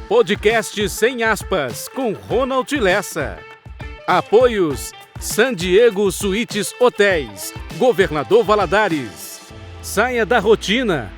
Podcast Sem Aspas, com Ronald Lessa. Apoios: San Diego Suites Hotéis, Governador Valadares. Saia da rotina.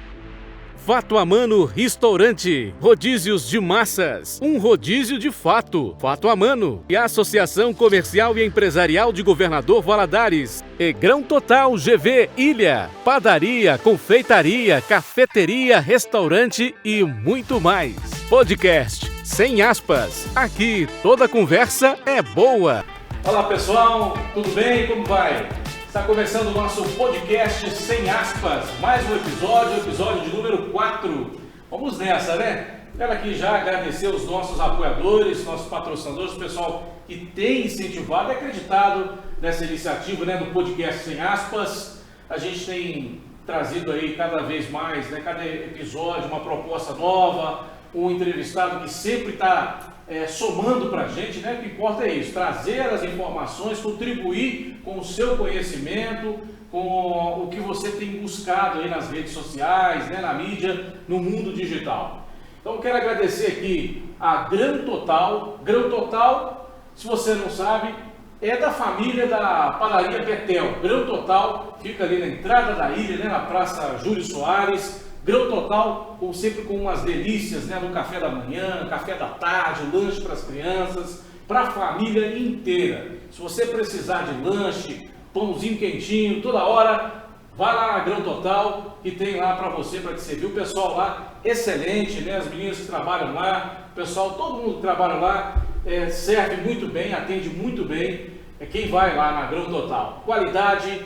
Fato Amano Restaurante, rodízios de massas, um rodízio de fato, Fato Amano. E a Associação Comercial e Empresarial de Governador Valadares, e Grão Total GV Ilha, padaria, confeitaria, cafeteria, restaurante e muito mais. Podcast Sem Aspas, aqui toda conversa é boa. Olá pessoal, tudo bem? Como vai? Está começando o nosso podcast Sem Aspas, mais um episódio de número 4. Vamos nessa, né? Quero aqui já agradecer os nossos apoiadores, nossos patrocinadores, o pessoal que tem incentivado e acreditado nessa iniciativa, né, do podcast Sem Aspas. A gente tem trazido aí cada vez mais, né, cada episódio, uma proposta nova, um entrevistado que sempre está somando para a gente, né? O que importa é isso, trazer as informações, contribuir com o seu conhecimento, com o que você tem buscado aí nas redes sociais, né? Na mídia, no mundo digital. Então eu quero agradecer aqui a Grão Total. Grão Total, se você não sabe, é da família da padaria Betel. Grão Total fica ali na entrada da ilha, né? Na Praça Júlio Soares. Grão Total, sempre com umas delícias, né, no café da manhã, café da tarde, lanche para as crianças, para a família inteira. Se você precisar de lanche, pãozinho quentinho, toda hora, vai lá na Grão Total, que tem lá para você, para te servir. O pessoal lá, excelente, né, as meninas que trabalham lá, o pessoal, todo mundo que trabalha lá, serve muito bem, atende muito bem, quem vai lá na Grão Total. Qualidade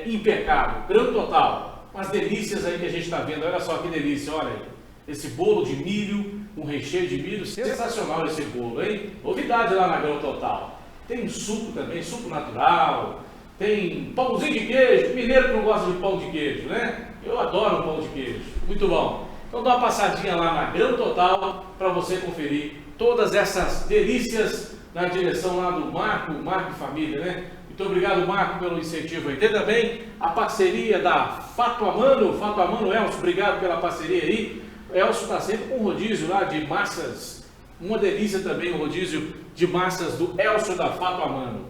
impecável, Grão Total. Umas delícias aí que a gente está vendo, olha só que delícia, olha aí, esse bolo de milho, um recheio de milho, sensacional esse bolo, hein? Novidade lá na Grão Total. Tem suco também, suco natural, tem pãozinho de queijo, mineiro que não gosta de pão de queijo, né? Eu adoro um pão de queijo, muito bom. Então dá uma passadinha lá na Grão Total para você conferir todas essas delícias na direção lá do Marco e Família, né? Muito obrigado, Marco, pelo incentivo aí. Tem também a parceria da Fato Amano, Elcio, obrigado pela parceria aí. Elcio está sempre com um rodízio lá de massas, uma delícia também o rodízio de massas do Elcio da Fato Amano.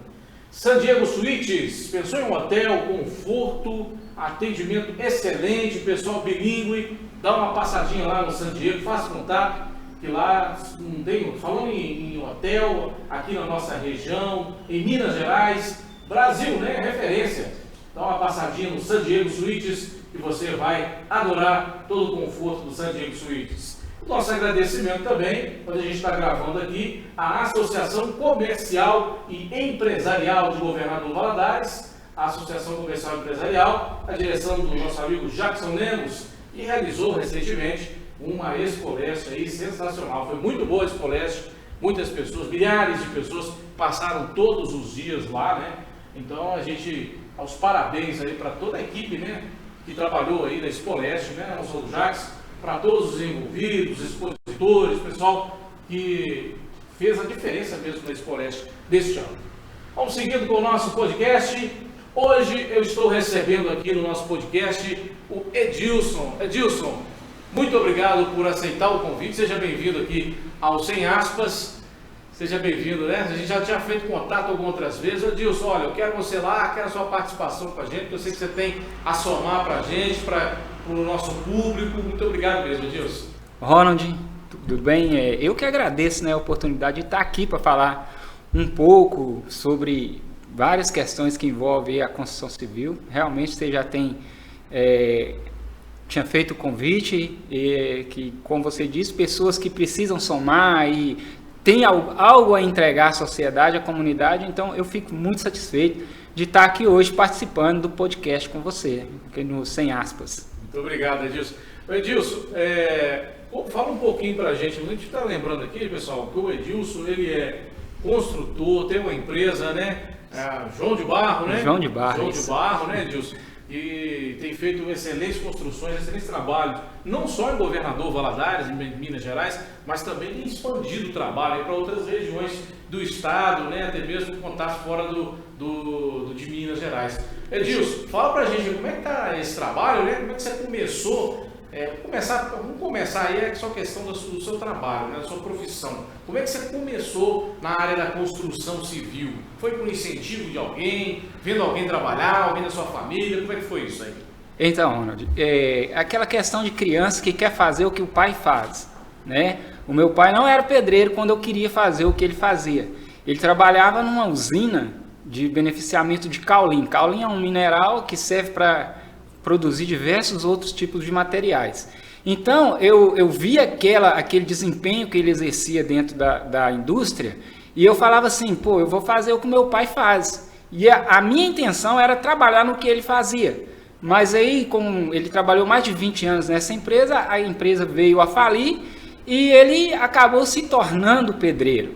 San Diego Suites, pensou em um hotel, conforto, atendimento excelente, pessoal bilíngue, dá uma passadinha lá no San Diego, faça contato, que lá não tem, falando em hotel, aqui na nossa região, em Minas Gerais, Brasil, né? Referência. Dá uma passadinha no San Diego Suites e você vai adorar todo o conforto do San Diego Suites. Nosso agradecimento também, quando a gente está gravando aqui, à Associação Comercial e Empresarial de Governador Valadares, a Associação Comercial e Empresarial, a direção do nosso amigo Jackson Lemos, que realizou recentemente uma Expoleste aí sensacional. Foi muito boa a Expoleste, muitas pessoas, milhares de pessoas passaram todos os dias lá, né? Então a gente, aos parabéns aí para toda a equipe, né, que trabalhou aí na Expoleste, né, não só do Jax, para todos os envolvidos, expositores, pessoal que fez a diferença mesmo na Expoleste deste ano. Vamos seguindo com o nosso podcast. Hoje eu estou recebendo aqui no nosso podcast o Edilson. Edilson, muito obrigado por aceitar o convite, seja bem-vindo aqui ao Sem Aspas. Seja bem-vindo, né? A gente já tinha feito contato algumas outras vezes. Edilson, olha, eu quero você lá, quero a sua participação com a gente, porque eu sei que você tem a somar para a gente, para o nosso público. Muito obrigado mesmo, Edilson. Ronald, tudo bem? Eu que agradeço, né, a oportunidade de estar aqui para falar um pouco sobre várias questões que envolvem a construção civil. Realmente você já tinha feito o convite, que, como você disse, pessoas que precisam somar e tem algo a entregar à sociedade, à comunidade, então eu fico muito satisfeito de estar aqui hoje participando do podcast com você, aqui no Sem Aspas. Muito obrigado, Edilson. Edilson, fala um pouquinho para a gente está lembrando aqui, pessoal, que o Edilson, ele é construtor, tem uma empresa, né? João de Barro, né? João de Barro, né, Edilson? E tem feito excelentes construções, excelentes trabalhos, não só em Governador Valadares, em Minas Gerais, mas também tem expandido o trabalho para outras regiões do estado, né, até mesmo contatos fora de Minas Gerais. Edilson, fala para a gente como é que está esse trabalho, né? Como é que você começou Vamos começar aí, é só questão do seu trabalho, né, da sua profissão. Como é que você começou na área da construção civil? Foi por incentivo de alguém, vendo alguém trabalhar, alguém da sua família? Como é que foi isso aí? Então, Ronald, aquela questão de criança que quer fazer o que o pai faz, né? O meu pai não era pedreiro quando eu queria fazer o que ele fazia. Ele trabalhava numa usina de beneficiamento de caulim. Caulim é um mineral que serve para produzir diversos outros tipos de materiais. Então, eu via aquele desempenho que ele exercia dentro da indústria e eu falava assim, pô, eu vou fazer o que meu pai faz. E a minha intenção era trabalhar no que ele fazia. Mas aí, como ele trabalhou mais de 20 anos nessa empresa, a empresa veio a falir e ele acabou se tornando pedreiro.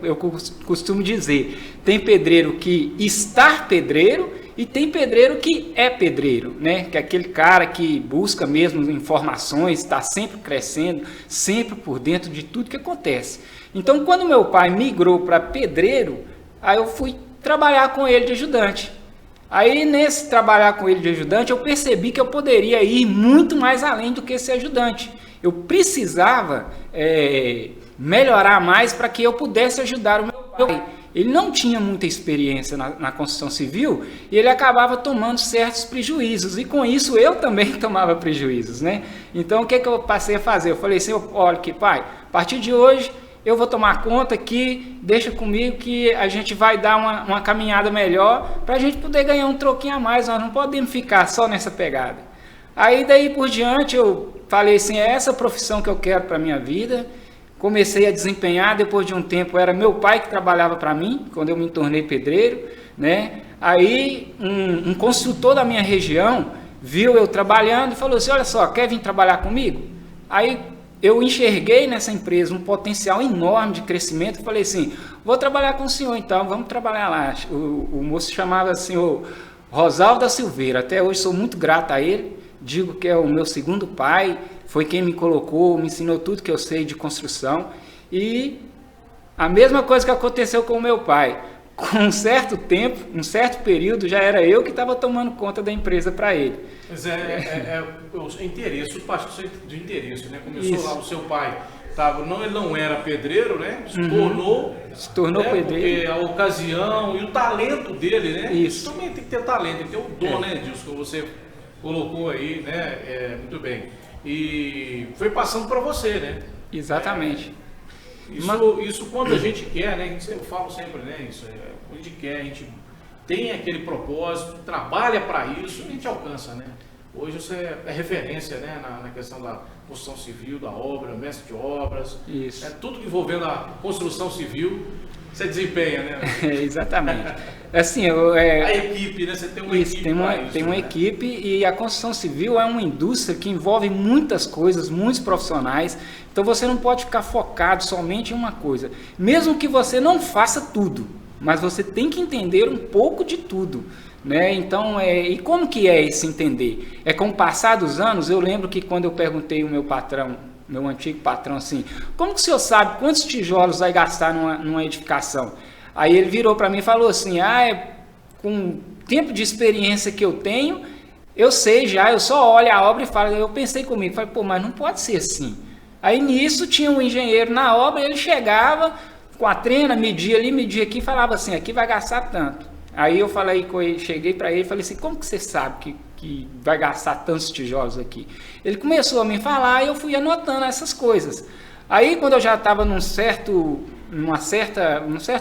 Eu costumo dizer, tem pedreiro que está pedreiro e tem pedreiro que é pedreiro, né? Que é aquele cara que busca mesmo informações, está sempre crescendo, sempre por dentro de tudo que acontece. Então, quando meu pai migrou para pedreiro, aí eu fui trabalhar com ele de ajudante. Aí, nesse trabalhar com ele de ajudante, eu percebi que eu poderia ir muito mais além do que ser ajudante. Eu precisava melhorar mais para que eu pudesse ajudar o meu pai. Ele não tinha muita experiência na construção civil e ele acabava tomando certos prejuízos. E com isso eu também tomava prejuízos, né? Então o que eu passei a fazer? Eu falei assim, olha aqui, pai, a partir de hoje eu vou tomar conta aqui, deixa comigo que a gente vai dar uma caminhada melhor para a gente poder ganhar um troquinho a mais. Nós não podemos ficar só nessa pegada. Aí daí por diante eu falei assim, é essa profissão que eu quero para a minha vida. Comecei a desempenhar, depois de um tempo era meu pai que trabalhava para mim, quando eu me tornei pedreiro, né? Aí um construtor da minha região viu eu trabalhando e falou assim, olha só, quer vir trabalhar comigo? Aí eu enxerguei nessa empresa um potencial enorme de crescimento e falei assim, vou trabalhar com o senhor então, vamos trabalhar lá. O moço chamava assim, o Rosaldo da Silveira, até hoje sou muito grato a ele, digo que é o meu segundo pai, foi quem me colocou, me ensinou tudo que eu sei de construção. E a mesma coisa que aconteceu com o meu pai. Com um certo tempo, um certo período, já era eu que estava tomando conta da empresa para ele. Mas o interesse, o parte do interesse, né? Começou Isso. lá o seu pai. Ele não era pedreiro, né? Se tornou pedreiro. Porque a ocasião e o talento dele, né? Isso. Também tem que ter talento, tem que ter o dom, né, disso que você colocou aí, né? Muito bem. E foi passando para você, né? Exatamente. Isso quando a gente quer, né? Eu falo sempre, né? Quando a gente quer, a gente tem aquele propósito, trabalha para isso, a gente alcança, né? Hoje você é referência, né? Na questão da construção civil, da obra, mestre de obras. Isso. Tudo envolvendo a construção civil, você desempenha, né? Exatamente. Assim, a equipe, né? Você tem uma isso, equipe. Tem uma equipe e a construção civil é uma indústria que envolve muitas coisas, muitos profissionais. Então você não pode ficar focado somente em uma coisa. Mesmo que você não faça tudo, mas você tem que entender um pouco de tudo, né? Então, e como que é esse entender? Com o passar dos anos, eu lembro que quando eu perguntei ao meu patrão, meu antigo patrão, assim, como que o senhor sabe quantos tijolos vai gastar numa edificação? Aí ele virou para mim e falou assim, com o tempo de experiência que eu tenho, eu sei já, eu só olho a obra e falo, eu pensei comigo, falei, pô, mas não pode ser assim. Aí nisso tinha um engenheiro na obra, ele chegava com a trena, media ali, media aqui, e falava assim, aqui vai gastar tanto. Aí eu falei com ele, cheguei para ele e falei assim, como que você sabe que vai gastar tantos tijolos aqui? Ele começou a me falar e eu fui anotando essas coisas. Aí quando eu já estava num certo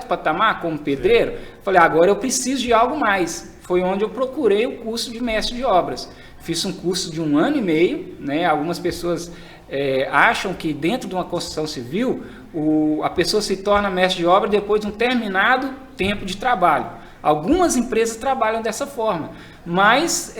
patamar como pedreiro, falei, agora eu preciso de algo mais. Foi onde eu procurei o curso de mestre de obras. Fiz um curso de 1 ano e meio, né? Algumas pessoas acham que dentro de uma construção civil, a pessoa se torna mestre de obra depois de um determinado tempo de trabalho. Algumas empresas trabalham dessa forma, mas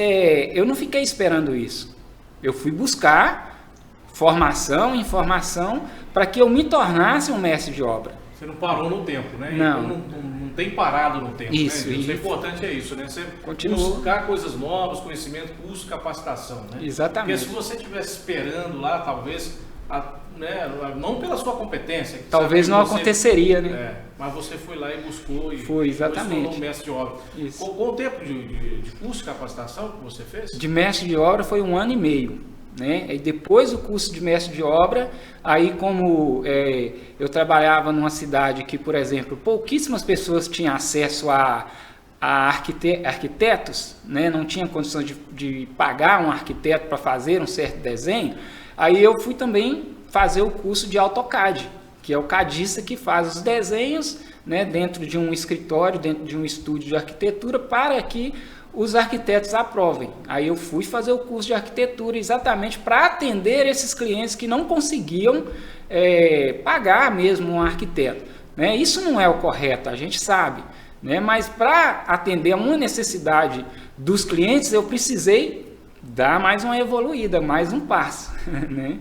eu não fiquei esperando isso. Eu fui buscar formação, informação, para que eu me tornasse um mestre de obra. Você não parou no tempo, né? Não. Então, não tem parado no tempo. Isso, né? isso. O importante é isso, né? Você Continuou. buscar coisas novas, conhecimento, curso, capacitação, né? Exatamente. Porque se você estivesse esperando lá, talvez, não pela sua competência. Talvez não aconteceria, né? Mas você foi lá e buscou e foi, exatamente. se tornou um mestre de obra. Isso. Qual o tempo de curso de capacitação que você fez? De mestre de obra foi 1 ano e meio. né? E depois do curso de mestre de obra, aí como eu trabalhava numa cidade que, por exemplo, pouquíssimas pessoas tinham acesso a arquitetos, né? Não tinha condições de pagar um arquiteto para fazer um certo desenho, aí eu fui também fazer o curso de AutoCAD, que é o cadista que faz os desenhos, né, dentro de um escritório, dentro de um estúdio de arquitetura, para que os arquitetos aprovem. Aí eu fui fazer o curso de arquitetura exatamente para atender esses clientes que não conseguiam pagar mesmo um arquiteto, né? Isso não é o correto, a gente sabe, né? Mas para atender a uma necessidade dos clientes, eu precisei dar mais uma evoluída, mais um passo, né?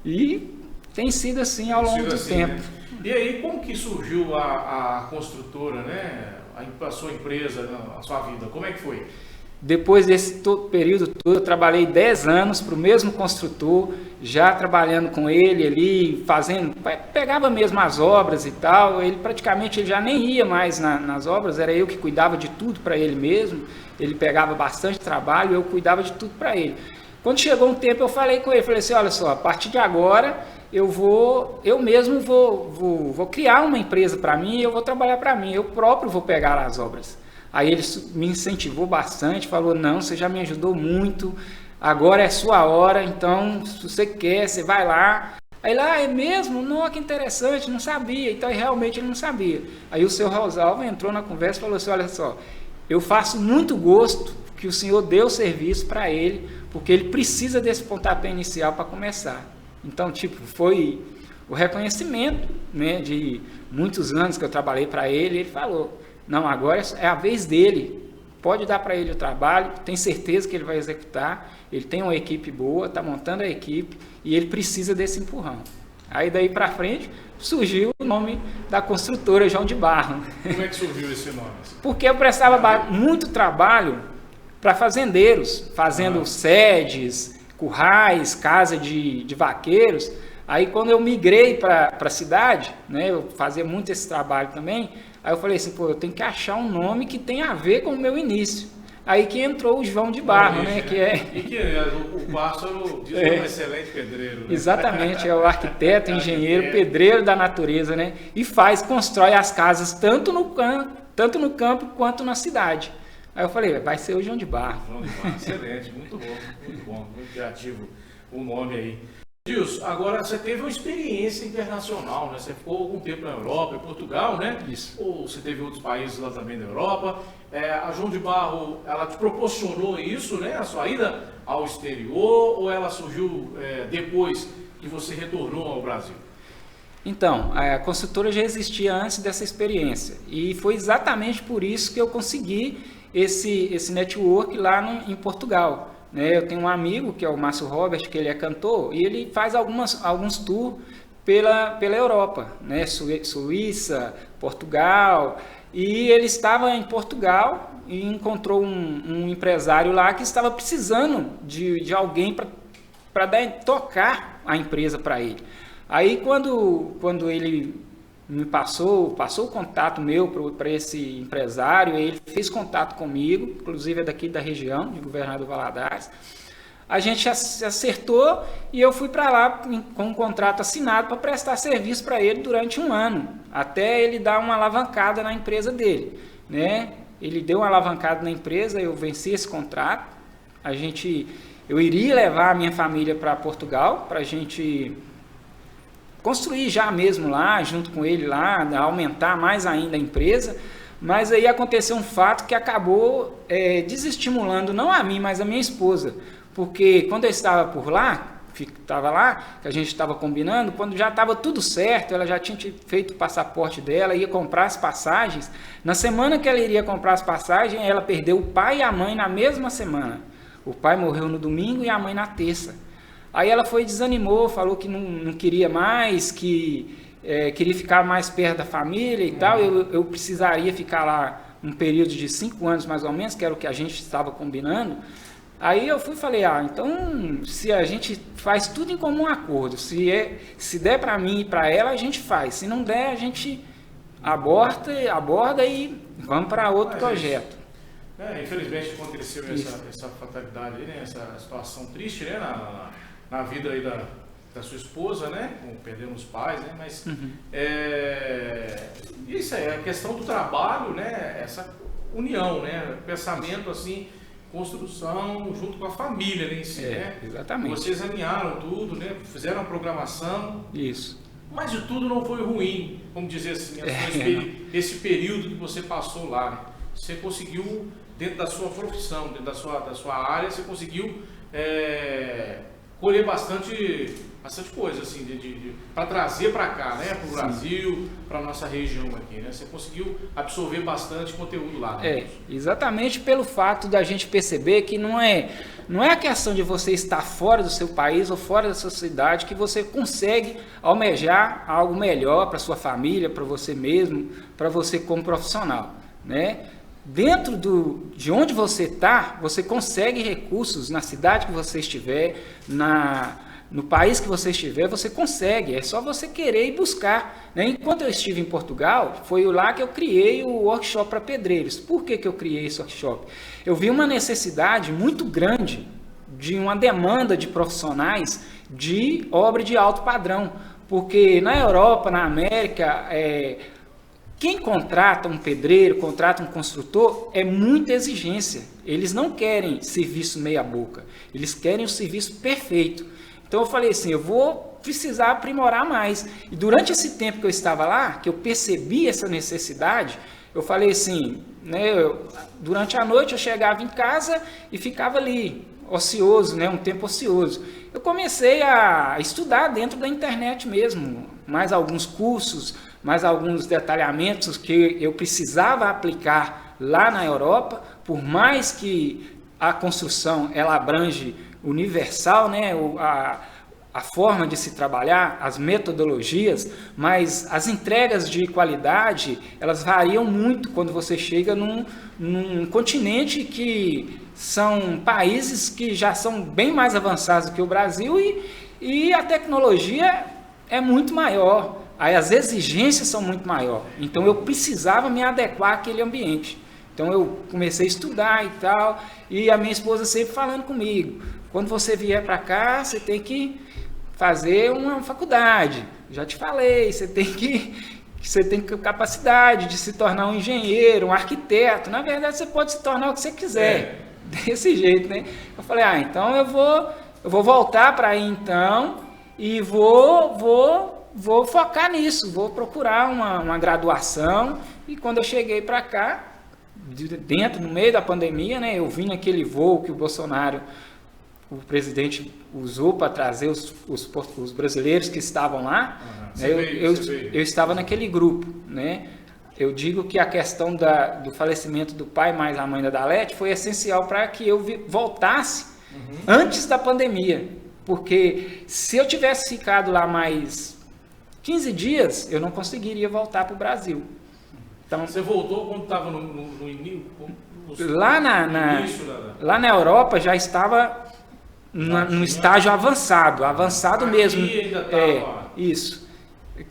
E tem sido assim ao longo do tempo. Né? E aí, como que surgiu a construtora, né? A sua empresa, a sua vida? Como é que foi? Depois desse período todo, eu trabalhei 10 anos para o mesmo construtor, já trabalhando com ele ali, pegava mesmo as obras e tal. Ele praticamente já nem ia mais nas obras, era eu que cuidava de tudo para ele mesmo. Ele pegava bastante trabalho, eu cuidava de tudo para ele. Quando chegou um tempo, eu falei com ele, falei assim, olha só, a partir de agora eu mesmo vou criar uma empresa para mim, eu vou trabalhar para mim, eu próprio vou pegar as obras. Aí ele me incentivou bastante, falou, não, você já me ajudou muito, agora é sua hora, então se você quer, você vai lá. Aí lá, é mesmo? Não, que interessante, não sabia. Então realmente ele não sabia. Aí o seu Rosalvo entrou na conversa e falou assim, olha só, eu faço muito gosto que o senhor dê o serviço para ele, porque ele precisa desse pontapé inicial para começar. Então, foi o reconhecimento, né, de muitos anos que eu trabalhei para ele. Ele falou, não, agora é a vez dele, pode dar para ele o trabalho, tem certeza que ele vai executar, ele tem uma equipe boa, está montando a equipe e ele precisa desse empurrão. Aí daí para frente surgiu o nome da construtora João de Barro. Como é que surgiu esse nome? Porque eu prestava muito trabalho para fazendeiros, fazendo sedes, currais, casa de vaqueiros. Aí quando eu migrei para a cidade, né, eu fazia muito esse trabalho também, aí eu falei assim, eu tenho que achar um nome que tenha a ver com o meu início. Aí que entrou o João de Barro, né? Que é... E que o pássaro diz que é um excelente pedreiro. Né? Exatamente, é o arquiteto, engenheiro, pedreiro da natureza, né? E constrói as casas tanto no campo quanto na cidade. Aí eu falei, vai ser o João de Barro. João de Barro, excelente, muito bom, muito criativo o nome aí. Gilson, agora você teve uma experiência internacional, né? Você ficou algum tempo na Europa, em Portugal, né? Isso. Ou você teve outros países lá também na Europa. A João de Barro, ela te proporcionou isso, né? A sua ida ao exterior, ou ela surgiu depois que você retornou ao Brasil? Então, a construtora já existia antes dessa experiência. E foi exatamente por isso que eu consegui esse network lá em Portugal. Eu tenho um amigo, que é o Márcio Robert, que ele é cantor, e ele faz alguns tours pela Europa, né? Suíça, Portugal, e ele estava em Portugal e encontrou um empresário lá que estava precisando de alguém para tocar a empresa para ele. Aí quando ele me passou o contato meu para esse empresário, ele fez contato comigo, inclusive é daqui da região, de Governador Valadares. A gente acertou e eu fui para lá com um contrato assinado para prestar serviço para ele durante 1 ano, até ele dar uma alavancada na empresa dele, né? Ele deu uma alavancada na empresa, eu venci esse contrato, eu iria levar a minha família para Portugal, para a gente construir já mesmo lá, junto com ele lá, aumentar mais ainda a empresa, mas aí aconteceu um fato que acabou desestimulando não a mim, mas a minha esposa, porque quando eu estava por lá, que a gente estava combinando, quando já estava tudo certo, ela já tinha feito o passaporte dela, ia comprar as passagens, na semana que ela iria comprar as passagens, ela perdeu o pai e a mãe na mesma semana. O pai morreu no domingo e a mãe na terça. Aí ela desanimou, falou que não queria mais, que queria ficar mais perto da família e tal. Eu precisaria ficar lá um período de 5 anos mais ou menos, que era o que a gente estava combinando. Aí eu falei, então se a gente faz tudo em comum acordo, se der para mim e para ela, a gente faz. Se não der, a gente aborda e vamos para outro projeto. Infelizmente aconteceu essa fatalidade aí, né? Essa situação triste, né? Na vida aí da sua esposa, né? Perdemos os pais, né? Mas isso aí, a questão do trabalho, né? Essa união, né? Pensamento assim, construção junto com a família, né? Em si, né? Exatamente. Vocês alinharam tudo, né? Fizeram a programação. Isso. Mas de tudo não foi ruim, vamos dizer assim, esse período que você passou lá, né? Você conseguiu, dentro da sua profissão, dentro da sua área, você conseguiu colher bastante coisa, assim, para trazer para cá, né? Para o Brasil, para a nossa região aqui, né? Você conseguiu absorver bastante conteúdo lá. Né? Exatamente pelo fato da gente perceber que não é a questão de você estar fora do seu país ou fora da sua cidade que você consegue almejar algo melhor para sua família, para você mesmo, para você como profissional, né? Dentro de onde você está, você consegue recursos na cidade que você estiver, no país que você estiver, você consegue, é só você querer e buscar, né? Enquanto eu estive em Portugal, foi lá que eu criei o workshop para pedreiros. Por que eu criei esse workshop? Eu vi uma necessidade muito grande de uma demanda de profissionais de obra de alto padrão, porque na Europa, na América, quem contrata um pedreiro, contrata um construtor, é muita exigência. Eles não querem serviço meia boca, eles querem o serviço perfeito. Então eu falei assim, eu vou precisar aprimorar mais. E durante esse tempo que eu estava lá, que eu percebi essa necessidade, eu falei assim, né, durante a noite eu chegava em casa e ficava ali, ocioso, né, um tempo ocioso. Eu comecei a estudar dentro da internet mesmo, mais alguns cursos, mais alguns detalhamentos que eu precisava aplicar lá na Europa, por mais que a construção ela abrange universal, né, a forma de se trabalhar, as metodologias, mas as entregas de qualidade, elas variam muito quando você chega num continente que são países que já são bem mais avançados do que o Brasil e a tecnologia é muito maior, aí as exigências são muito maiores, então eu precisava me adequar àquele ambiente. Então eu comecei a estudar e tal, e a minha esposa sempre falando comigo, quando você vier para cá, você tem que fazer uma faculdade. Já te falei, você tem capacidade de se tornar um engenheiro, um arquiteto. Na verdade, você pode se tornar o que você quiser. Desse jeito, né? Eu falei, então eu vou voltar para aí então e vou focar nisso, vou procurar uma graduação. E quando eu cheguei para cá, no meio da pandemia, né, eu vim naquele voo que o Bolsonaro, o presidente, usou para trazer os brasileiros que estavam lá. Eu estava naquele grupo, né? Eu digo que a questão do falecimento do pai mais a mãe da Dalete foi essencial para que eu voltasse antes da pandemia, porque se eu tivesse ficado lá mais 15 dias, eu não conseguiria voltar para o Brasil. Então, você voltou quando estava no início? Lá na Europa já estava no estágio avançado mesmo. Ainda tava... isso.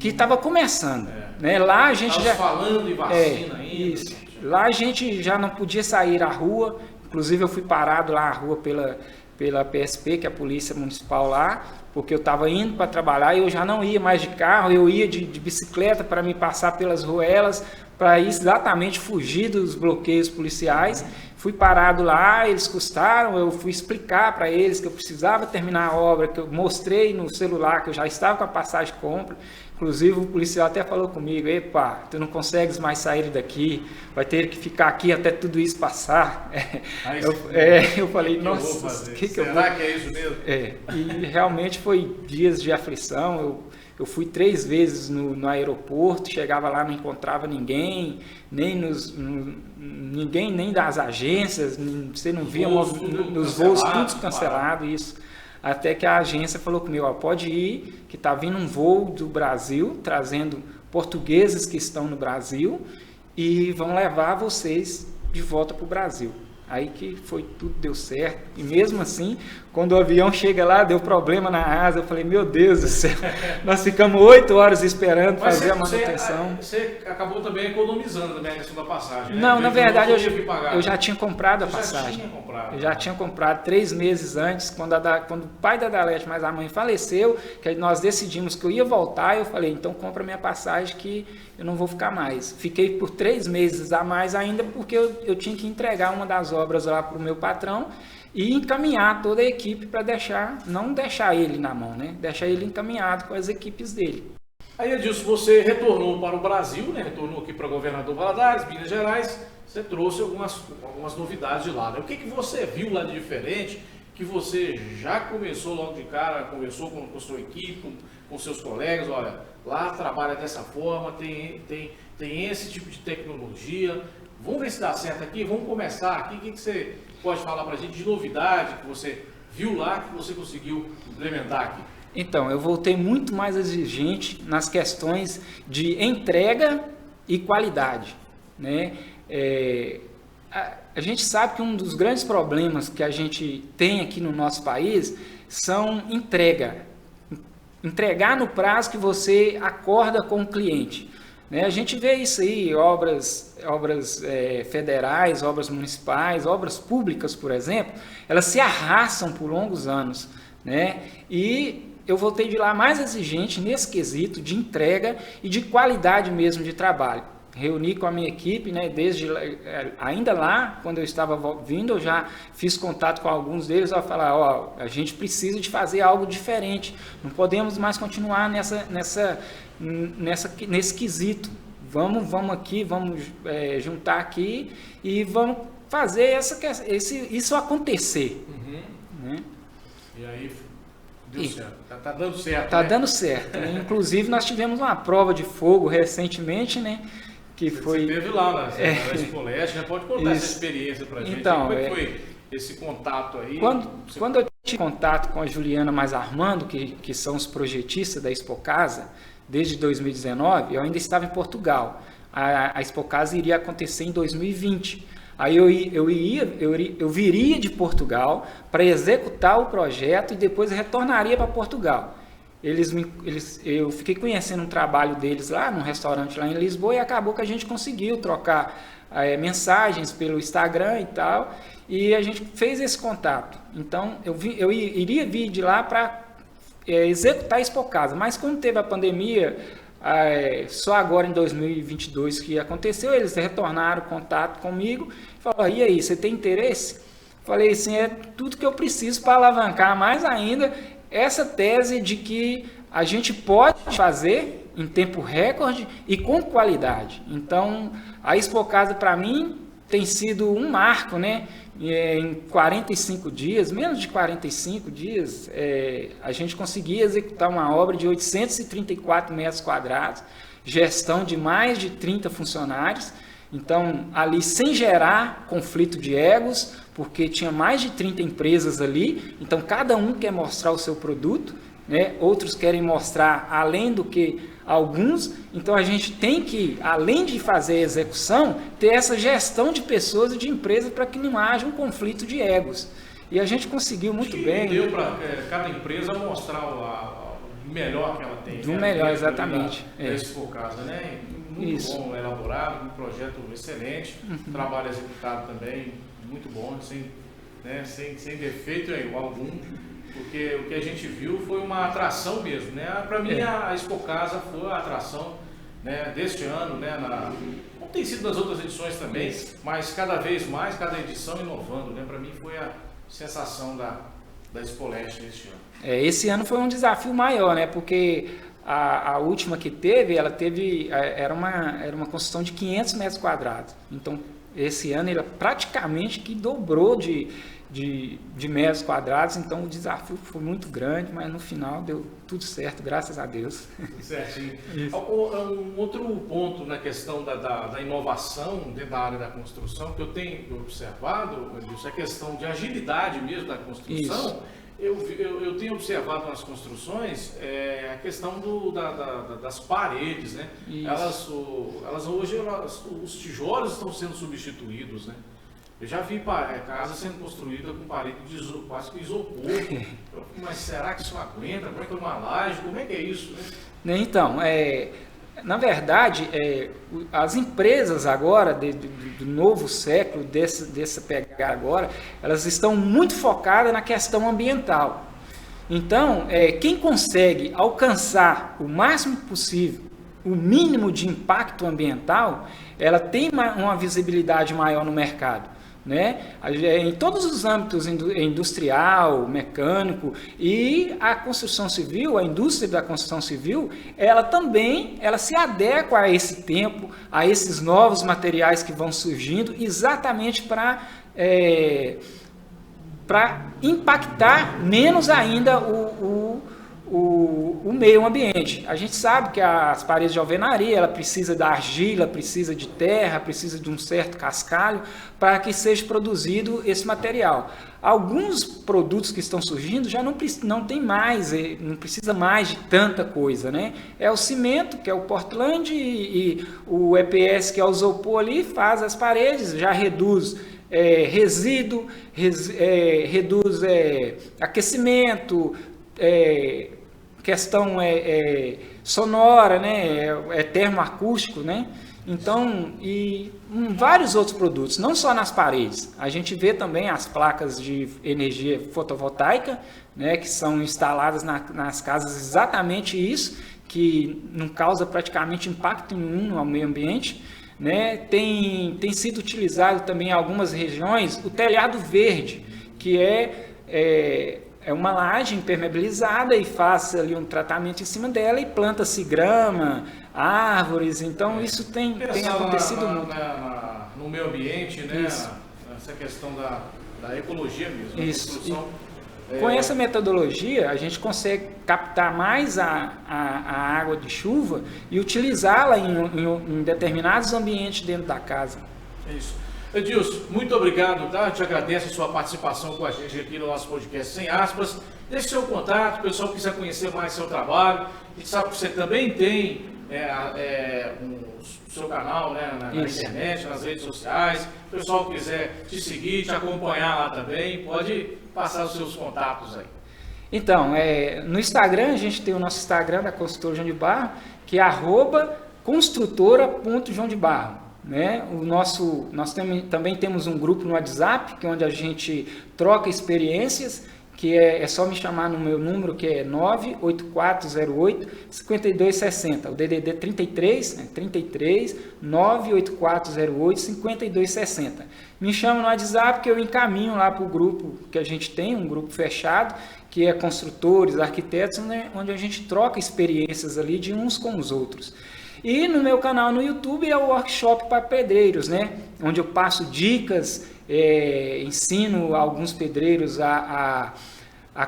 Que estava começando. Né? Lá a gente já falando em vacina ainda. Isso. Lá a gente já não podia sair à rua. Inclusive eu fui parado lá à rua pela PSP, que é a Polícia Municipal lá, porque eu estava indo para trabalhar e eu já não ia mais de carro, eu ia de bicicleta para me passar pelas ruelas, para exatamente fugir dos bloqueios policiais. Fui parado lá, eles custaram, eu fui explicar para eles que eu precisava terminar a obra, que eu mostrei no celular que eu já estava com a passagem de compra. Inclusive o policial até falou comigo, epa, tu não consegues mais sair daqui, vai ter que ficar aqui até tudo isso passar. Eu falei, nossa, será que é isso mesmo? E realmente foi dias de aflição. Eu fui 3 vezes no aeroporto, chegava lá, não encontrava ninguém, ninguém nem das agências, você não via nos voos, tudo cancelado, isso. Até que a agência falou comigo, pode ir, que está vindo um voo do Brasil, trazendo portugueses que estão no Brasil e vão levar vocês de volta para o Brasil. Aí que foi, tudo deu certo. E mesmo assim, quando o avião chega lá, deu problema na asa, eu falei, meu Deus do céu, nós ficamos 8 horas esperando fazer a manutenção. Você acabou também economizando também a questão da passagem, né? Não, na verdade eu já né? tinha comprado a passagem. Eu já tinha comprado 3 meses antes, quando o pai da Adalete mais a mãe faleceu, que nós decidimos que eu ia voltar, eu falei, então compra minha passagem que eu não vou ficar mais. Fiquei por 3 meses a mais ainda, porque eu tinha que entregar uma das obras lá para o meu patrão e encaminhar toda a equipe para não deixar ele na mão, né? Deixar ele encaminhado com as equipes dele. Aí, Edilson, você retornou para o Brasil, né? Retornou aqui para Governador Valadares, Minas Gerais. Você trouxe algumas novidades de lá, né? O que você viu lá de diferente, que você já começou logo de cara, conversou com a sua equipe, com seus colegas, olha, lá trabalha dessa forma, tem esse tipo de tecnologia, vamos ver se dá certo aqui, vamos começar aqui, o que você pode falar para a gente de novidade que você viu lá, que você conseguiu implementar aqui? Então, eu voltei muito mais exigente nas questões de entrega e qualidade, né? A gente sabe que um dos grandes problemas que a gente tem aqui no nosso país são entregar no prazo que você acorda com o cliente, né? A gente vê isso aí, obras federais, obras municipais, obras públicas, por exemplo, elas se arrastam por longos anos, né? E eu voltei de lá mais exigente nesse quesito de entrega e de qualidade mesmo de trabalho. Reuni com a minha equipe, né, ainda lá, quando eu estava vindo, eu já fiz contato com alguns deles, ao falar, ó, a gente precisa de fazer algo diferente, não podemos mais continuar nesse quesito. Vamos aqui, vamos juntar aqui e vamos fazer isso acontecer. Uhum. Né? E aí deu certo. Tá dando certo. Está né? dando certo. Né? Inclusive, nós tivemos uma prova de fogo recentemente, né? Que foi... Você esteve lá na Expoleste, né? Pode contar essa experiência para a gente. Então, como é que foi esse contato aí? Quando eu tive contato com a Juliana mais Armando, que são os projetistas da Expocasa, desde 2019, eu ainda estava em Portugal. A Expocasa iria acontecer em 2020. Aí eu viria de Portugal para executar o projeto e depois retornaria para Portugal. Eu fiquei conhecendo um trabalho deles lá, num restaurante lá em Lisboa, e acabou que a gente conseguiu trocar mensagens pelo Instagram e tal, e a gente fez esse contato. Então, eu iria vir de lá para executar a Expocasa, mas quando teve a pandemia, só agora em 2022 que aconteceu, eles retornaram o contato comigo, e falaram, e aí, você tem interesse? Falei assim, é tudo que eu preciso para alavancar mais ainda essa tese de que a gente pode fazer em tempo recorde e com qualidade. Então, a Expocasa para mim tem sido um marco, né? Em 45 dias, menos de 45 dias, a gente conseguia executar uma obra de 834 metros quadrados, gestão de mais de 30 funcionários, então ali sem gerar conflito de egos, porque tinha mais de 30 empresas ali, então cada um quer mostrar o seu produto, né? Outros querem mostrar além do que alguns, então a gente tem que, além de fazer a execução, ter essa gestão de pessoas e de empresas para que não haja um conflito de egos. E a gente conseguiu muito bem. Deu para cada empresa mostrar o melhor que ela tem. Do melhor, exatamente. Expocasa, né? Muito bom, elaborado, um projeto excelente, trabalho executado também, muito bom, sem defeito algum, porque o que a gente viu foi uma atração mesmo, né? Para mim a Expocasa foi a atração, né, deste ano, né? Não tem sido nas outras edições também, mas cada vez mais, cada edição inovando, né? Para mim foi a sensação da Expoleste este ano. Esse ano foi um desafio maior, né? Porque a última que era uma construção de 500 metros quadrados. Então, esse ano ele praticamente que dobrou de metros quadrados, então o desafio foi muito grande, mas no final deu tudo certo, graças a Deus. Tudo certinho. Um outro ponto na questão da inovação dentro da área da construção, que eu tenho observado, isso é a questão de agilidade mesmo da construção. Isso. Eu tenho observado nas construções a questão das paredes, né? Elas hoje os tijolos estão sendo substituídos, né? Eu já vi casa sendo construída com parede de isopor, quase que isopor. Mas será que isso aguenta? Como é que é uma laje? Como é que é isso? Né? Então, na verdade, as empresas agora, do novo século, dessa pegada agora, elas estão muito focadas na questão ambiental. Então, quem consegue alcançar o máximo possível, o mínimo de impacto ambiental, ela tem uma visibilidade maior no mercado. Né? Em todos os âmbitos, industrial, mecânico, e a construção civil, a indústria da construção civil, ela se adequa a esse tempo, a esses novos materiais que vão surgindo, exatamente para impactar menos ainda o meio ambiente. A gente sabe que as paredes de alvenaria, ela precisa da argila, precisa de terra, precisa de um certo cascalho para que seja produzido esse material. Alguns produtos que estão surgindo já não tem mais, não precisa mais de tanta coisa, né? É o cimento, que é o Portland, e o EPS, que é o isopor ali, faz as paredes, já reduz resíduo, reduz aquecimento, questão sonora, né? Termoacústico, né? Então, e vários outros produtos, não só nas paredes. A gente vê também as placas de energia fotovoltaica, né? Que são instaladas nas casas, exatamente isso, que não causa praticamente impacto nenhum ao meio ambiente. Né? Tem sido utilizado também em algumas regiões o telhado verde, que é uma laje impermeabilizada e faz ali um tratamento em cima dela e planta-se grama, árvores. Então isso tem acontecido muito. No meio ambiente, né? Essa questão da ecologia mesmo. Isso. Com essa metodologia, a gente consegue captar mais a água de chuva e utilizá-la em determinados ambientes dentro da casa. É isso. Edilson, muito obrigado, tá? Eu te agradeço a sua participação com a gente aqui no nosso podcast Sem Aspas. Deixe seu contato, o pessoal que quiser conhecer mais seu trabalho. A gente sabe que você também tem o seu canal, né, na internet, nas redes sociais. O pessoal que quiser te seguir, te acompanhar lá também, pode passar os seus contatos aí. Então, no Instagram, a gente tem o nosso Instagram da Construtora João de Barro, que é @construtora.joaodebarro. Né? Nós também temos um grupo no WhatsApp, que é onde a gente troca experiências, que é só me chamar no meu número, que é 98408-5260, o DDD 33, 98408-5260. Me chama no WhatsApp que eu encaminho lá para o grupo que a gente tem, um grupo fechado, que é construtores, arquitetos, né? Onde a gente troca experiências ali de uns com os outros. E no meu canal no YouTube é o workshop para pedreiros, né? Onde eu passo dicas, ensino alguns pedreiros a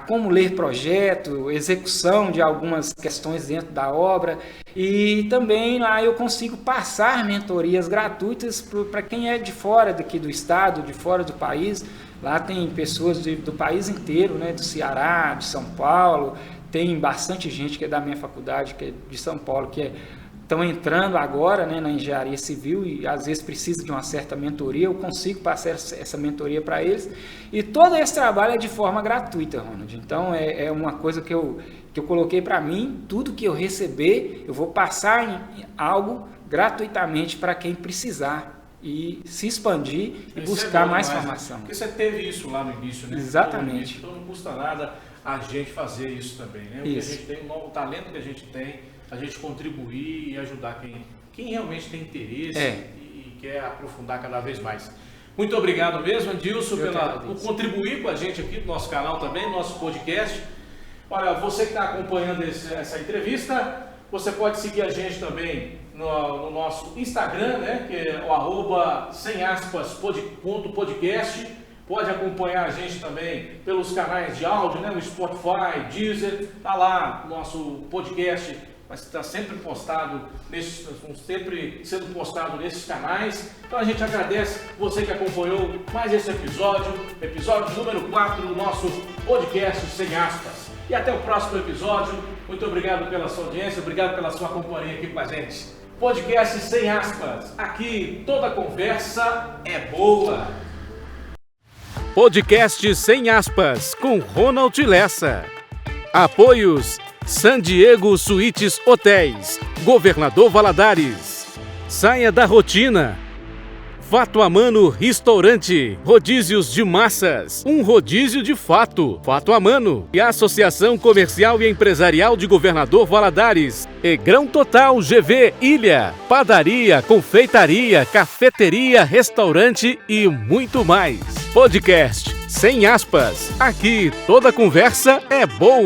como ler projeto, execução de algumas questões dentro da obra, e também lá eu consigo passar mentorias gratuitas para quem é de fora daqui do estado, de fora do país. Lá tem pessoas do país inteiro, né? Do Ceará, de São Paulo, tem bastante gente que é da minha faculdade, que é de São Paulo, que estão entrando agora, né, na engenharia civil e às vezes precisa de uma certa mentoria. Eu consigo passar essa mentoria para eles, e todo esse trabalho é de forma gratuita, Ronald. Então é uma coisa que eu coloquei para mim. Tudo que eu receber eu vou passar em algo gratuitamente para quem precisar e se expandir e buscar mais formação. Porque você teve isso lá no início, né? Exatamente. Então não custa nada a gente fazer isso também, né? O que a gente tem, o talento que a gente tem, a gente contribuir e ajudar quem realmente tem interesse e quer aprofundar cada vez mais. Muito obrigado mesmo, Edilson, por contribuir com a gente aqui no nosso canal também, no nosso podcast. Olha, você que está acompanhando essa entrevista, você pode seguir a gente também no nosso Instagram, né, que é o @semaspas.podcast. Pode acompanhar a gente também pelos canais de áudio, né, no Spotify, Deezer. Está lá o nosso podcast, mas está sempre postado sempre sendo postado nesses canais. Então a gente agradece você que acompanhou mais esse episódio número 4 do nosso podcast Sem Aspas. E até o próximo episódio. Muito obrigado pela sua audiência, obrigado pela sua companhia aqui com a gente. Podcast Sem Aspas. Aqui toda conversa é boa. Podcast Sem Aspas, com Ronald Lessa. Apoios San Diego Suítes Hotéis, Governador Valadares. Saia da rotina. Fato Amano Restaurante, rodízios de massas, um rodízio de fato, Fato Amano. E a Associação Comercial e Empresarial de Governador Valadares. E Grão Total GV Ilha, padaria, confeitaria, cafeteria, restaurante e muito mais. Podcast Sem Aspas, aqui toda conversa é boa.